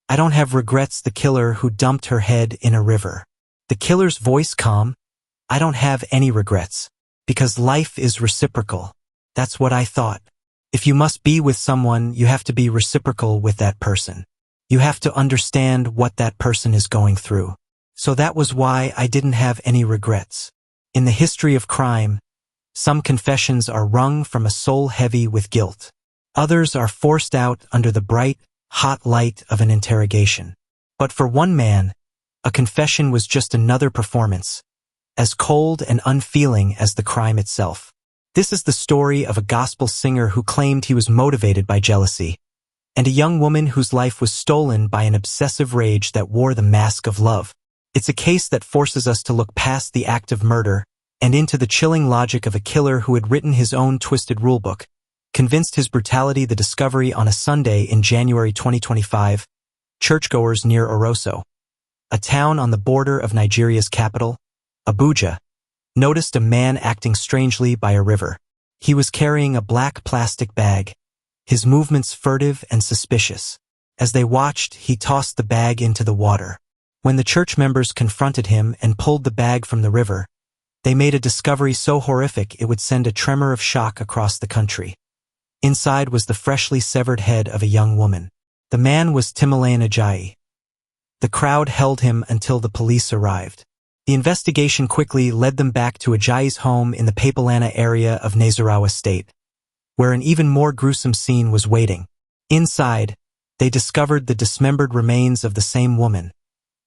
I don't have regrets. The killer who dumped her head in a river. The killer's voice calm. I don't have any regrets. Because life is reciprocal. That's what I thought. If you must be with someone, you have to be reciprocal with that person. You have to understand what that person is going through. So that was why I didn't have any regrets. In the history of crime, some confessions are wrung from a soul heavy with guilt. Others are forced out under the bright, hot light of an interrogation. But for one man, a confession was just another performance, as cold and unfeeling as the crime itself. This is the story of a gospel singer who claimed he was motivated by jealousy, and a young woman whose life was stolen by an obsessive rage that wore the mask of love. It's a case that forces us to look past the act of murder and into the chilling logic of a killer who had written his own twisted rulebook, convinced his brutality. The discovery on a Sunday in January 2025, churchgoers near Oroso, a town on the border of Nigeria's capital, Abuja, noticed a man acting strangely by a river. He was carrying a black plastic bag, his movements furtive and suspicious. As they watched, he tossed the bag into the water. When the church members confronted him and pulled the bag from the river, they made a discovery so horrific it would send a tremor of shock across the country. Inside was the freshly severed head of a young woman. The man was Timileyin Ajayi. The crowd held him until the police arrived. The investigation quickly led them back to Ajayi's home in the Papalana area of Nasarawa State, where an even more gruesome scene was waiting. Inside, they discovered the dismembered remains of the same woman,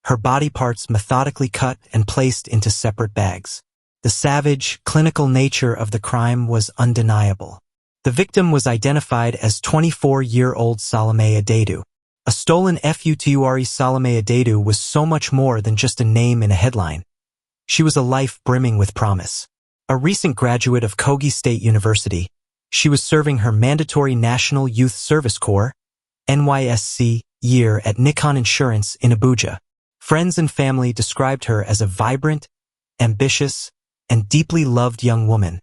her body parts methodically cut and placed into separate bags. The savage, clinical nature of the crime was undeniable. The victim was identified as 24-year-old Salome Adaidu. A stolen future Salome Adaidu was so much more than just a name in a headline. She was a life brimming with promise. A recent graduate of Kogi State University, she was serving her mandatory National Youth Service Corps (NYSC) year at Nikon Insurance in Abuja. Friends and family described her as a vibrant, ambitious, and deeply loved young woman,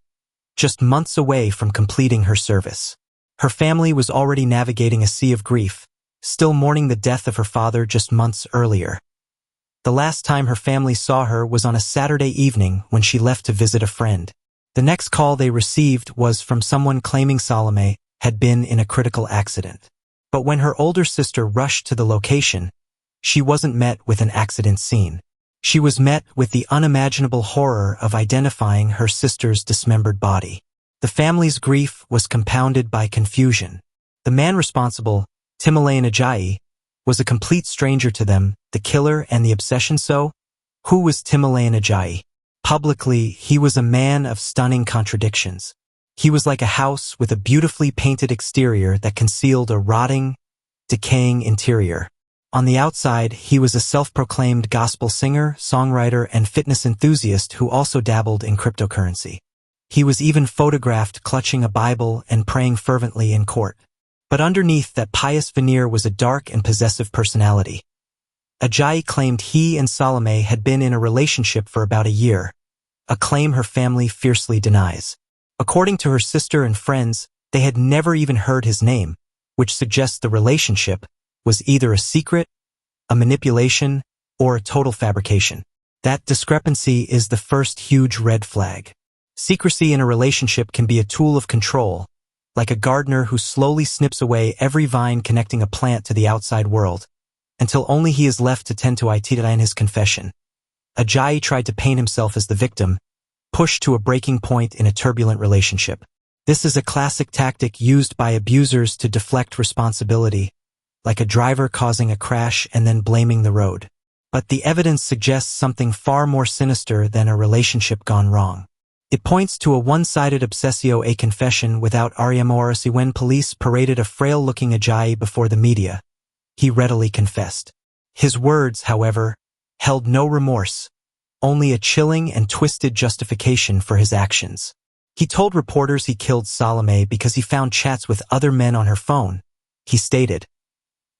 just months away from completing her service. Her family was already navigating a sea of grief, still mourning the death of her father just months earlier. The last time her family saw her was on a Saturday evening when she left to visit a friend. The next call they received was from someone claiming Salome had been in a critical accident. But when her older sister rushed to the location, she wasn't met with an accident scene. She was met with the unimaginable horror of identifying her sister's dismembered body. The family's grief was compounded by confusion. The man responsible, Timileyin Ajayi, was a complete stranger to them, the killer and the obsession. So, who was Timileyin Ajayi? Publicly, he was a man of stunning contradictions. He was like a house with a beautifully painted exterior that concealed a rotting, decaying interior. On the outside, he was a self-proclaimed gospel singer, songwriter, and fitness enthusiast who also dabbled in cryptocurrency. He was even photographed clutching a Bible and praying fervently in court. But underneath that pious veneer was a dark and possessive personality. Ajayi claimed he and Salome had been in a relationship for about a year, a claim her family fiercely denies. According to her sister and friends, they had never even heard his name, which suggests the relationship was either a secret, a manipulation, or a total fabrication. That discrepancy is the first huge red flag. Secrecy in a relationship can be a tool of control, like a gardener who slowly snips away every vine connecting a plant to the outside world, until only he is left to tend to it. In his confession, Ajayi tried to paint himself as the victim, pushed to a breaking point in a turbulent relationship. This is a classic tactic used by abusers to deflect responsibility, like a driver causing a crash and then blaming the road. But the evidence suggests something far more sinister than a relationship gone wrong. It points to a one-sided obsessio, a confession without remorse. When police paraded a frail-looking Ajayi before the media, he readily confessed. His words, however, held no remorse, only a chilling and twisted justification for his actions. He told reporters he killed Salome because he found chats with other men on her phone. He stated,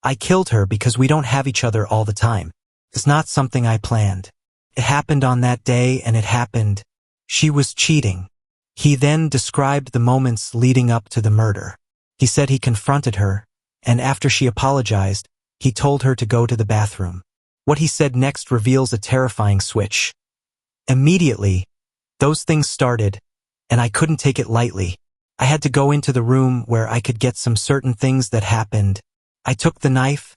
"I killed her because we don't have each other all the time. It's not something I planned. It happened on that day and it happened. She was cheating." He then described the moments leading up to the murder. He said he confronted her, and after she apologized, He told her to go to the bathroom. What he said next reveals a terrifying switch. Immediately, those things started, and I couldn't take it lightly. I had to go into the room where I could get some certain things that happened. I took the knife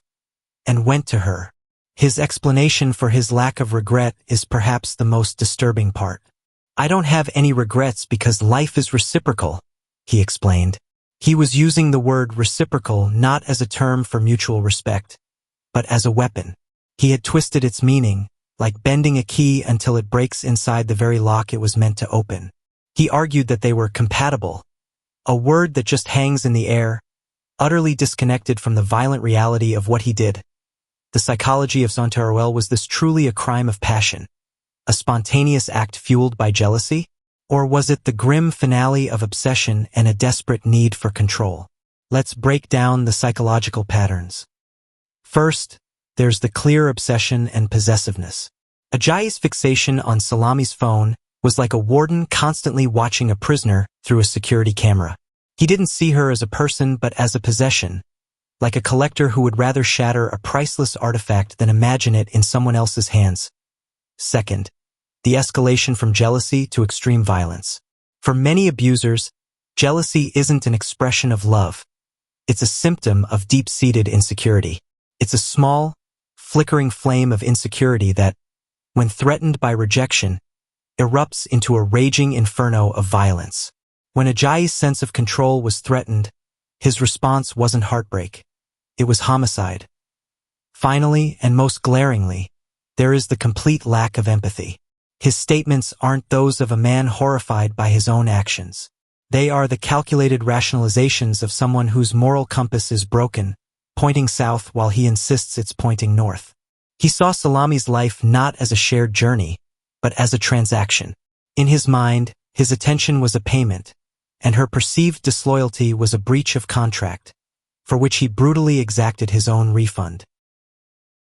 and went to her. His explanation for his lack of regret is perhaps the most disturbing part. I don't have any regrets because life is reciprocal, he explained. He was using the word reciprocal not as a term for mutual respect, but as a weapon. He had twisted its meaning, like bending a key until it breaks inside the very lock it was meant to open. He argued that they were compatible, a word that just hangs in the air, utterly disconnected from the violent reality of what he did. The psychology of Zonteruel. Was this truly a crime of passion, a spontaneous act fueled by jealousy? Or was it the grim finale of obsession and a desperate need for control? Let's break down the psychological patterns. First, there's the clear obsession and possessiveness. Ajayi's fixation on Salome's phone was like a warden constantly watching a prisoner through a security camera. He didn't see her as a person but as a possession, like a collector who would rather shatter a priceless artifact than imagine it in someone else's hands. Second, the escalation from jealousy to extreme violence. For many abusers, jealousy isn't an expression of love. It's a symptom of deep-seated insecurity. It's a small, flickering flame of insecurity that, when threatened by rejection, erupts into a raging inferno of violence. When Ajayi's sense of control was threatened, his response wasn't heartbreak. It was homicide. Finally, and most glaringly, there is the complete lack of empathy. His statements aren't those of a man horrified by his own actions. They are the calculated rationalizations of someone whose moral compass is broken, pointing south while he insists it's pointing north. He saw Salome's life not as a shared journey, but as a transaction. In his mind, his attention was a payment, and her perceived disloyalty was a breach of contract, for which he brutally exacted his own refund.